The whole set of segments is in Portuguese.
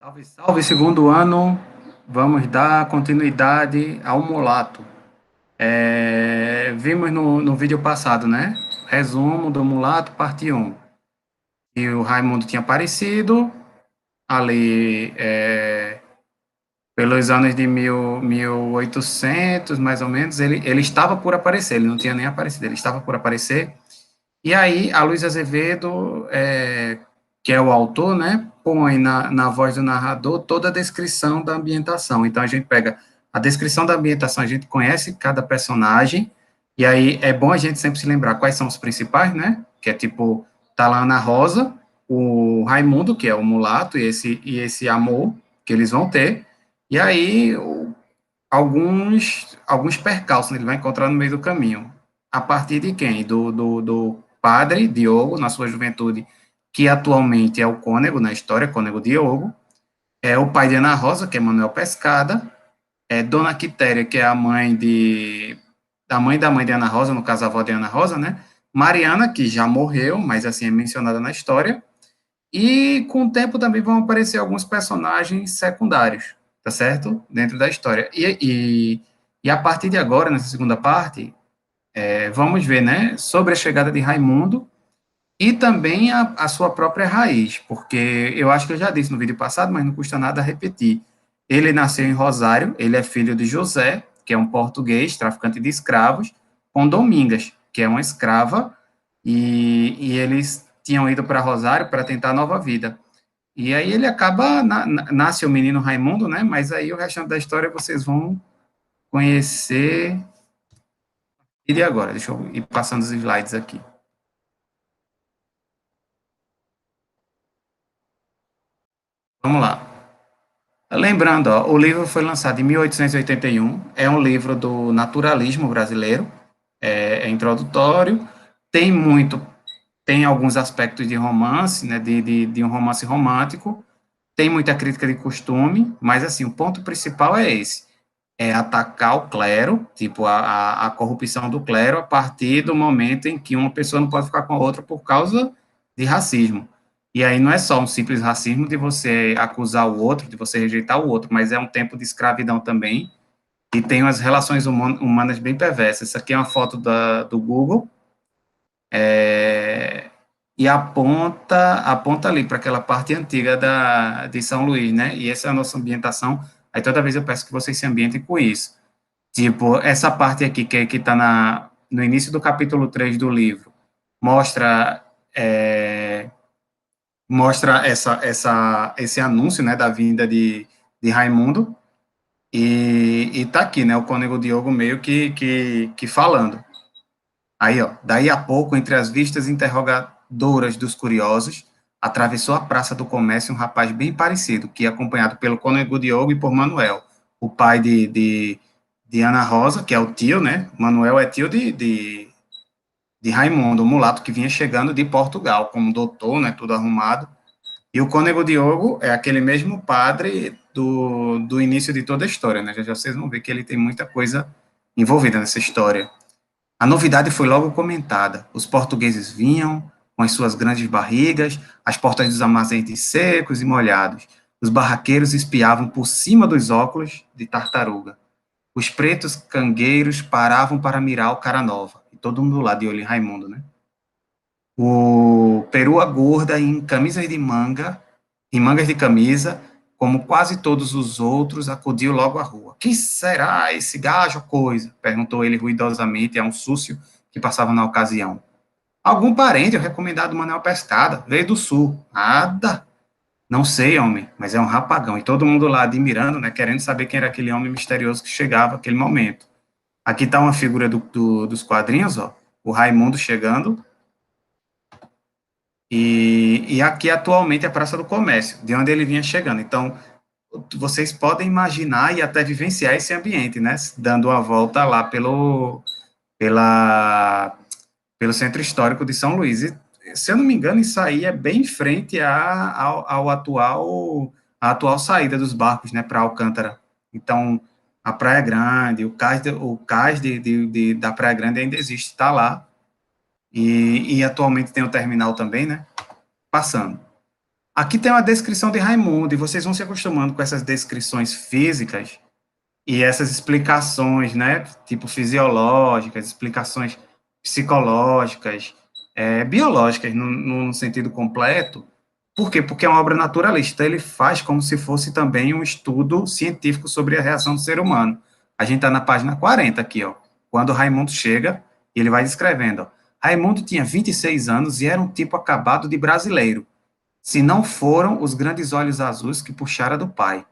Salve, salve, segundo ano. Vamos dar continuidade ao Mulato. Vimos no vídeo passado, né? Resumo do Mulato, parte um. E o Raimundo tinha aparecido ali pelos anos de 1800, mais ou menos. Ele estava por aparecer, ele não tinha nem aparecido, ele estava por aparecer. E aí, a Luiz Azevedo, que é o autor, né, põe na voz do narrador toda a descrição da ambientação. Então, a gente pega a descrição da ambientação, a gente conhece cada personagem, e aí é bom a gente sempre se lembrar quais são os principais, né, que é tipo, tá lá a Ana Rosa, o Raimundo, que é o mulato, e esse amor que eles vão ter, e aí alguns percalços, né, ele vai encontrar no meio do caminho. A partir de quem? Do padre Diogo, na sua juventude, que atualmente é o cônego na história, cônego Diogo, é o pai de Ana Rosa, que é Manuel Pescada, é Dona Quitéria, que é a mãe da mãe de Ana Rosa, no caso a avó de Ana Rosa, né? Mariana, que já morreu, mas assim é mencionada na história, e com o tempo também vão aparecer alguns personagens secundários, tá certo? Dentro da história. E a partir de agora, nessa segunda parte, vamos ver, né, sobre a chegada de Raimundo e também a sua própria raiz, porque eu acho que eu já disse no vídeo passado, mas não custa nada repetir. Ele nasceu em Rosário, ele é filho de José, que é um português, traficante de escravos, com Domingas, que é uma escrava, e eles tinham ido para Rosário para tentar nova vida. E aí ele acaba, nasce o menino Raimundo, né? Mas aí o restante da história vocês vão conhecer. E agora? Deixa eu ir passando os slides aqui. Vamos lá. Lembrando, ó, o livro foi lançado em 1881, é um livro do naturalismo brasileiro, é introdutório, tem muito, tem alguns aspectos de romance, né, de um romance romântico, tem muita crítica de costume, mas assim, o ponto principal é esse, é atacar o clero, tipo, a corrupção do clero a partir do momento em que uma pessoa não pode ficar com a outra por causa de racismo. E aí não é só um simples racismo de você acusar o outro, de você rejeitar o outro, mas é um tempo de escravidão também, e tem umas relações humanas bem perversas. Essa aqui é uma foto do Google, e aponta ali para aquela parte antiga de São Luís, né? E essa é a nossa ambientação. Aí toda vez eu peço que vocês se ambientem com isso. Tipo, essa parte aqui que está no início do capítulo 3 do livro, mostra, é, mostra esse anúncio, né, da vinda de Raimundo, e tá aqui, né, o cônego Diogo meio que falando. Aí, ó, daí a pouco, entre as vistas interrogadoras dos curiosos, atravessou a Praça do Comércio um rapaz bem parecido, que, acompanhado pelo cônego Diogo e por Manuel, o pai de Ana Rosa, que é o tio, né? Manuel é tio de Raimundo, o mulato que vinha chegando de Portugal, como doutor, né? Tudo arrumado. E o cônego Diogo é aquele mesmo padre do início de toda a história, né? Já, já vocês vão ver que ele tem muita coisa envolvida nessa história. A novidade foi logo comentada. Os portugueses vinham com as suas grandes barrigas, as portas dos armazéns secos e molhados. Os barraqueiros espiavam por cima dos óculos de tartaruga. Os pretos cangueiros paravam para mirar o cara nova. E todo mundo lá de olho em Raimundo, né? O perua gorda em camisas de manga, em mangas de camisa, como quase todos os outros, acudiu logo à rua. Que será esse gajo coisa? Perguntou ele ruidosamente a um súcio que passava na ocasião. Algum parente, o recomendado Manuel Pescada, veio do sul. Nada. Não sei, homem, mas é um rapagão. E todo mundo lá admirando, né, querendo saber quem era aquele homem misterioso que chegava naquele momento. Aqui está uma figura dos quadrinhos, ó, o Raimundo chegando, e aqui atualmente é a Praça do Comércio, de onde ele vinha chegando. Então, vocês podem imaginar e até vivenciar esse ambiente, né? Dando uma volta lá pela, pelo Centro Histórico de São Luís. E, se eu não me engano, isso aí é bem em frente à atual saída dos barcos, né, para Alcântara. Então, a Praia Grande, o cais da Praia Grande ainda existe, está lá. E atualmente tem o terminal também, né? Passando. Aqui tem uma descrição de Raimundo, e vocês vão se acostumando com essas descrições físicas e essas explicações, né, tipo fisiológicas, explicações psicológicas, biológicas, no sentido completo. Por quê? Porque é uma obra naturalista, ele faz como se fosse também um estudo científico sobre a reação do ser humano. A gente está na página 40 aqui, ó, quando Raimundo chega, e ele vai descrevendo, ó, Raimundo tinha 26 anos e era um tipo acabado de brasileiro, se não foram os grandes olhos azuis que puxara do pai,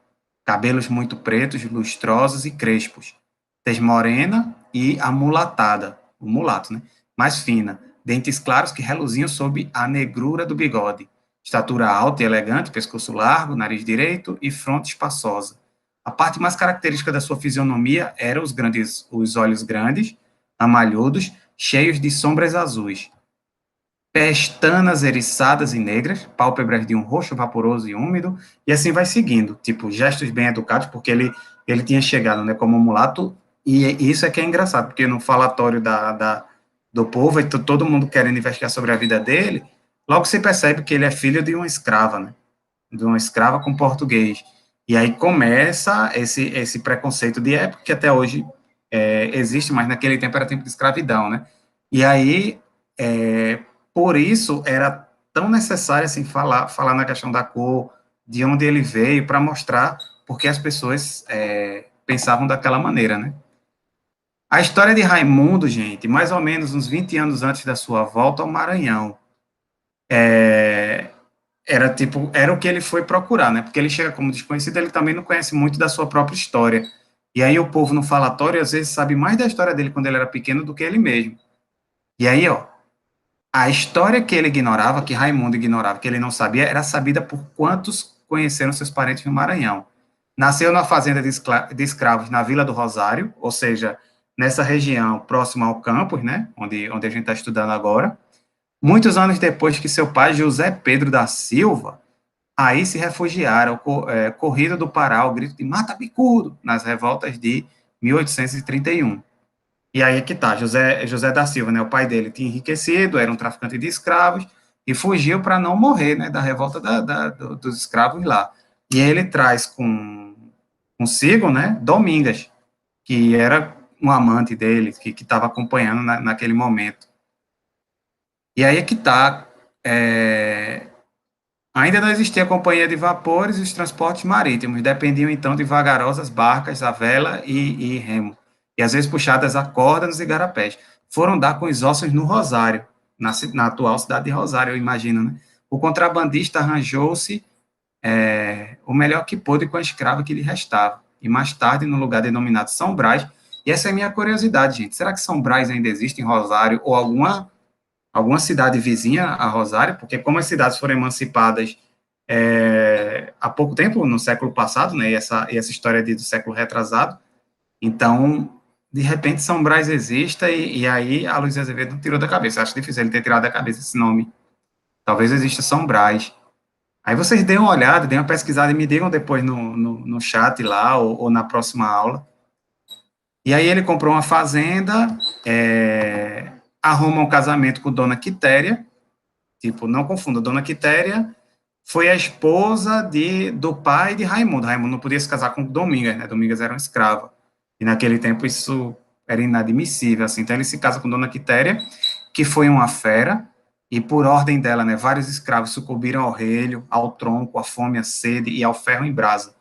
cabelos muito pretos, lustrosos e crespos, tez morena e amulatada, o mulato, né? Mais fina, dentes claros que reluziam sob a negrura do bigode, estatura alta e elegante, pescoço largo, nariz direito e fronte espaçosa. A parte mais característica da sua fisionomia eram os olhos grandes, amalhudos, cheios de sombras azuis, pestanas eriçadas e negras, pálpebras de um roxo vaporoso e úmido, e assim vai seguindo, tipo, gestos bem educados, porque ele tinha chegado, né, como mulato, e isso é que é engraçado, porque no falatório do povo, e todo mundo querendo investigar sobre a vida dele, logo se percebe que ele é filho de uma escrava, né, de uma escrava com português, e aí começa esse preconceito de época, que até hoje existe, mas naquele tempo era tempo de escravidão, né, e aí, é, por isso era tão necessário assim falar na questão da cor, de onde ele veio, para mostrar porque as pessoas pensavam daquela maneira, né? A história de Raimundo, gente, mais ou menos uns 20 anos antes da sua volta ao Maranhão, era o que ele foi procurar, né? Porque ele chega como desconhecido, ele também não conhece muito da sua própria história. E aí o povo no falatório às vezes sabe mais da história dele quando ele era pequeno do que ele mesmo. E aí, ó, a história que ele ignorava, que Raimundo ignorava, que ele não sabia, era sabida por quantos conheceram seus parentes no Maranhão. Nasceu na fazenda de escravos na Vila do Rosário, ou seja, nessa região próxima ao campus, né, onde a gente está estudando agora. Muitos anos depois que seu pai, José Pedro da Silva, aí se refugiaram, corrida do Pará, ao grito de Mata Bicudo, nas revoltas de 1831. E aí é que tá, José da Silva, né, o pai dele tinha enriquecido, era um traficante de escravos, e fugiu para não morrer, né, da revolta dos escravos lá. E ele traz consigo, né, Domingas, que era um amante dele, que estava acompanhando naquele momento. E aí é que tá, ainda não existia companhia de vapores e os transportes marítimos, dependiam então de vagarosas barcas a vela e remo, e às vezes puxadas a corda nos igarapés. Foram dar com os ossos no Rosário, na atual cidade de Rosário, eu imagino, né? O contrabandista arranjou-se o melhor que pôde com a escrava que lhe restava, e mais tarde, no lugar denominado São Brás, e essa é a minha curiosidade, gente, será que São Brás ainda existe em Rosário, ou alguma cidade vizinha a Rosário, porque como as cidades foram emancipadas há pouco tempo, no século passado, né, e essa história do século retrasado, então, de repente, São Brás exista, e aí a Luiz Azevedo tirou da cabeça, acho difícil ele ter tirado da cabeça esse nome, talvez exista São Brás. Aí vocês deem uma olhada, deem uma pesquisada e me digam depois no chat lá, ou na próxima aula. E aí ele comprou uma fazenda, arruma um casamento com Dona Quitéria, tipo, não confunda, Dona Quitéria foi a esposa do pai de Raimundo. Raimundo não podia se casar com Domingas, né? Domingas era uma escrava. E naquele tempo isso era inadmissível, assim. Então ele se casa com Dona Quitéria, que foi uma fera, e por ordem dela, né, vários escravos sucumbiram ao relho, ao tronco, à fome, à sede e ao ferro em brasa.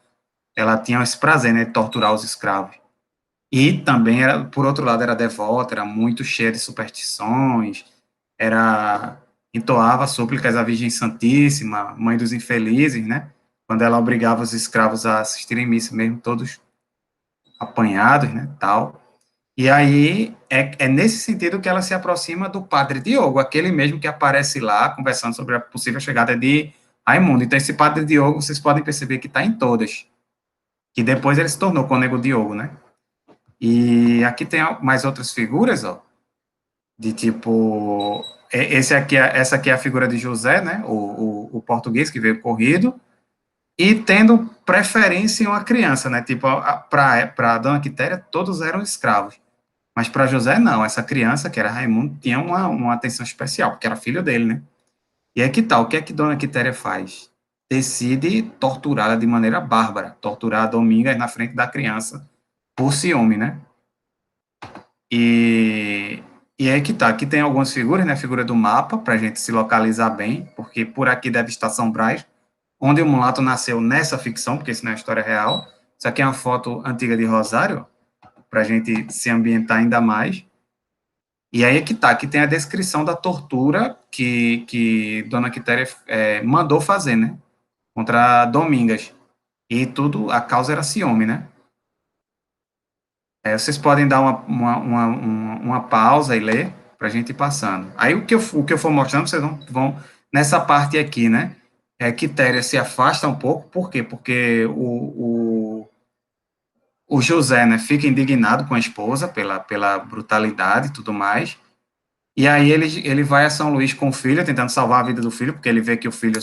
Ela tinha esse prazer, né, de torturar os escravos. E também, por outro lado, era devota, era muito cheia de superstições, entoava súplicas à Virgem Santíssima, mãe dos infelizes, né? Quando ela obrigava os escravos a assistirem missa, mesmo todos apanhados, né, tal. E aí é nesse sentido que ela se aproxima do Padre Diogo, aquele mesmo que aparece lá conversando sobre a possível chegada de Raimundo. Então esse Padre Diogo, vocês podem perceber que está em todas, que depois ele se tornou Cônego Diogo, né? E aqui tem mais outras figuras, ó, de tipo, essa aqui é a figura de José, né, o português que veio corrido, e tendo preferência em uma criança, né, tipo, para Dona Quitéria, todos eram escravos, mas para José, não, essa criança, que era Raimundo, tinha uma atenção especial, porque era filho dele, né, e aí que tal, o que é que Dona Quitéria faz? decide torturá-la de maneira bárbara, torturar a Domingas na frente da criança, por ciúme, né? E, e aí que tá, aqui tem algumas figuras, né? A figura do mapa, para a gente se localizar bem, porque por aqui deve estar São Brás, onde o mulato nasceu nessa ficção, porque isso não é história real. Isso aqui é uma foto antiga de Rosário, para a gente se ambientar ainda mais. E aí é que tá, aqui tem a descrição da tortura que Dona Quitéria mandou fazer, né? Contra Domingas. E tudo, a causa era ciúme, né? Vocês podem dar uma pausa e ler para a gente ir passando. Aí o que eu for mostrando, vocês vão nessa parte aqui, né? Quitéria se afasta um pouco, por quê? Porque o José, né, fica indignado com a esposa pela brutalidade e tudo mais, e aí ele vai a São Luís com o filho, tentando salvar a vida do filho, porque ele vê que o filho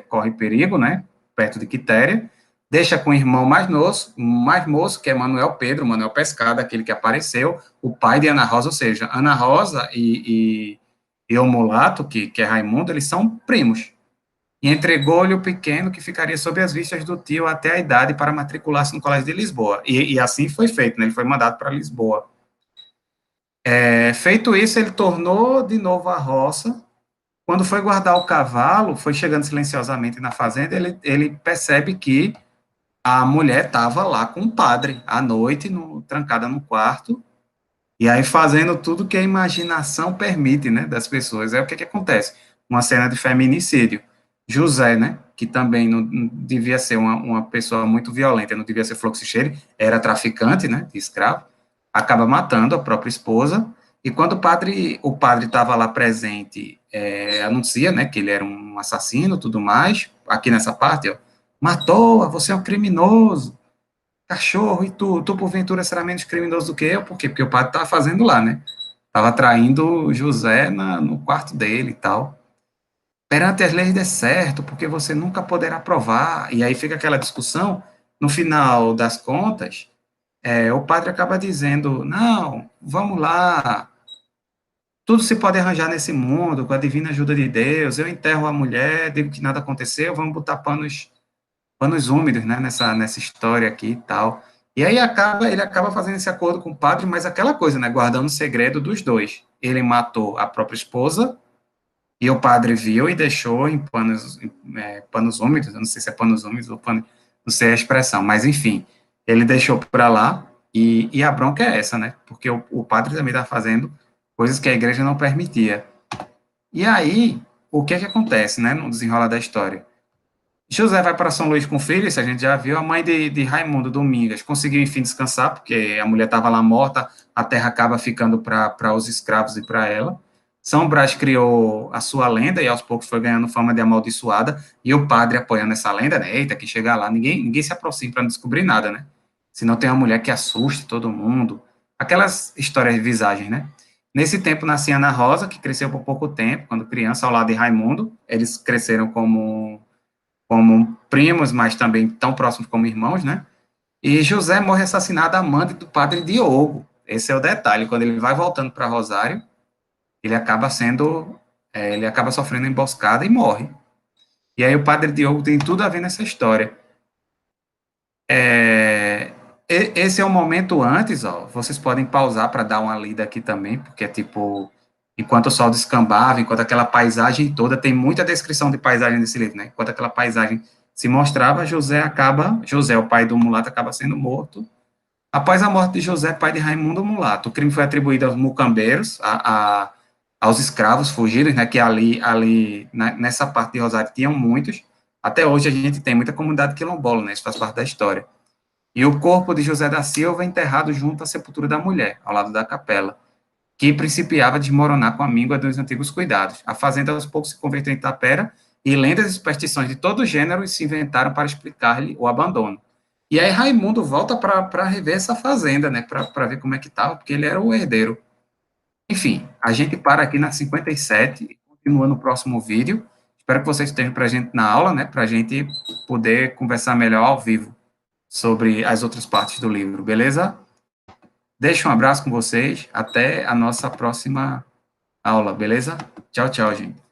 corre perigo, né, perto de Quitéria, deixa com o irmão mais moço, que é Manuel Pescada, aquele que apareceu, o pai de Ana Rosa, ou seja, Ana Rosa e o mulato, que é Raimundo, eles são primos, e entregou-lhe o pequeno que ficaria sob as vistas do tio até a idade para matricular-se no Colégio de Lisboa. E assim foi feito, né? Ele foi mandado para Lisboa. Feito isso, ele tornou de novo a roça. Quando foi guardar o cavalo, foi chegando silenciosamente na fazenda, ele percebe que a mulher estava lá com o padre, à noite, trancada no quarto, e aí fazendo tudo que a imaginação permite, né, das pessoas. É o que acontece? Uma cena de feminicídio. José, né, que também não devia ser uma pessoa muito violenta, não devia ser fluxicheiro, era traficante, né, de escravo, acaba matando a própria esposa, e quando o padre estava lá presente, anuncia, né, que ele era um assassino, tudo mais, aqui nessa parte, ó, matou, você é um criminoso, cachorro, e tu porventura será menos criminoso do que eu? Por quê? Porque o padre estava fazendo lá, né? Estava traindo José no quarto dele e tal. Perante as leis de certo, porque você nunca poderá provar. E aí fica aquela discussão. No final das contas, o padre acaba dizendo: não, vamos lá, tudo se pode arranjar nesse mundo com a divina ajuda de Deus. Eu enterro a mulher, digo que nada aconteceu, vamos botar panos úmidos, né, nessa história aqui e tal. E aí ele acaba fazendo esse acordo com o padre, mas aquela coisa, né, guardando o segredo dos dois. Ele matou a própria esposa, e o padre viu e deixou em panos úmidos, eu não sei se é panos úmidos ou pano, não sei a expressão, mas enfim, ele deixou para lá, e a bronca é essa, né, porque o padre também está fazendo coisas que a igreja não permitia. E aí, o que é que acontece, né, no desenrolar da história? José vai para São Luís com o filho, isso a gente já viu. A mãe de Raimundo Domingas conseguiu, enfim, descansar, porque a mulher estava lá morta, a terra acaba ficando para os escravos e para ela. São Brás criou a sua lenda e aos poucos foi ganhando fama de amaldiçoada, e o padre apoiando essa lenda, né? Eita, que chegar lá, ninguém se aproxima para não descobrir nada, né? Senão tem uma mulher que assuste todo mundo. Aquelas histórias de visagem, né? Nesse tempo nascia Ana Rosa, que cresceu por pouco tempo, quando criança, ao lado de Raimundo. Eles cresceram como primos, mas também tão próximos como irmãos, né? E José morre assassinado a mando do padre Diogo. Esse é o detalhe. Quando ele vai voltando para Rosário, ele acaba ele acaba sofrendo emboscada e morre. E aí o padre Diogo tem tudo a ver nessa história. Esse é o momento antes, ó. Vocês podem pausar para dar uma lida aqui também, porque é tipo, enquanto o sol descambava, enquanto aquela paisagem toda, tem muita descrição de paisagem nesse livro, né? Enquanto aquela paisagem se mostrava, José, o pai do mulato, acaba sendo morto. Após a morte de José, pai de Raimundo Mulato, o crime foi atribuído aos mucambeiros, aos escravos fugidos, né? Que nessa parte de Rosário tinham muitos. Até hoje a gente tem muita comunidade quilombola, né? Isso faz parte da história. E o corpo de José da Silva é enterrado junto à sepultura da mulher, ao lado da capela, que principiava a desmoronar com a míngua dos antigos cuidados. A fazenda aos poucos se converteu em tapera, e lendas e superstições de todo gênero se inventaram para explicar-lhe o abandono. E aí Raimundo volta para rever essa fazenda, né, para ver como é que estava, porque ele era o herdeiro. Enfim, a gente para aqui na 57 e continua no próximo vídeo. Espero que vocês estejam presentes na aula, né, para a gente poder conversar melhor ao vivo sobre as outras partes do livro, beleza? Deixo um abraço com vocês, até a nossa próxima aula, beleza? Tchau, tchau, gente.